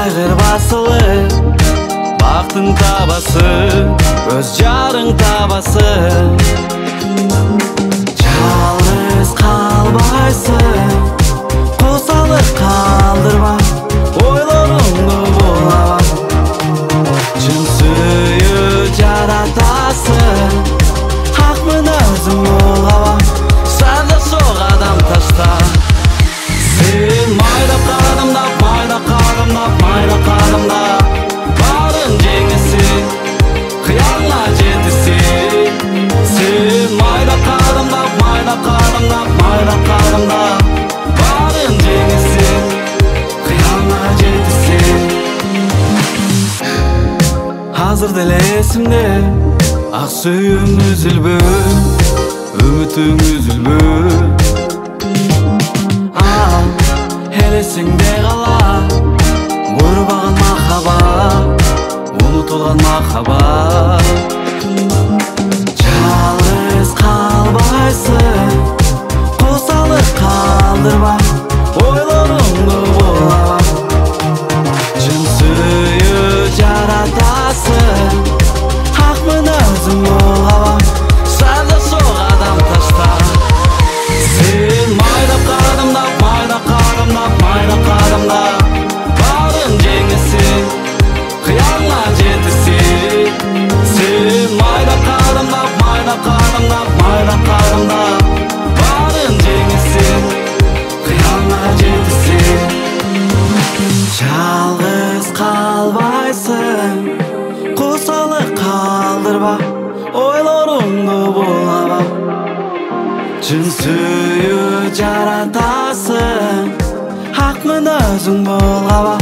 Айгыр басылы, бактың табасы, өз жарың табасы. Жалгыз калбайсың, косалып калдырба, ойлорумду булаба. Чын сүйүп жаратасың, акмын өзүң болгаба. Сарда сок адам ташта. Sen mayda kadımdap, mayda kadımdap, mayda kadımdap. Barın jеңиси, kıyalla жетиси. Sen mayda kadımdap, mayda kadımdap, mayda kadımdap. Barın jеңиси, kıyalla жетиси. Hazır деле эсимде, ак сүйүүң үзүлбө, үмүтүң үзүлбө. Елесіңде қала, бұрбаған махаббат, ұнытылған махаббат. Жалғыз қалбайсың, қосалып қалдырба, ойларыңды булаба. Шын сүйіп жаратасың, ақмын өзің болғаба. Сарда соқ адам ташта. Sen mayda kadımdap, mayda kadımdap, mayda kadımdap. Barın jеңиси, kıyalla жетиси. Sen mayda kadımdap, mayda kadımdap, mayda kadımdap. Barın jеңиси, kıyalla жетиси. Жалгыз калбайсың, косалып калдырба, ойлорумду булаба. Чын сүйүп жаратасың, акмын өзүң болгаба.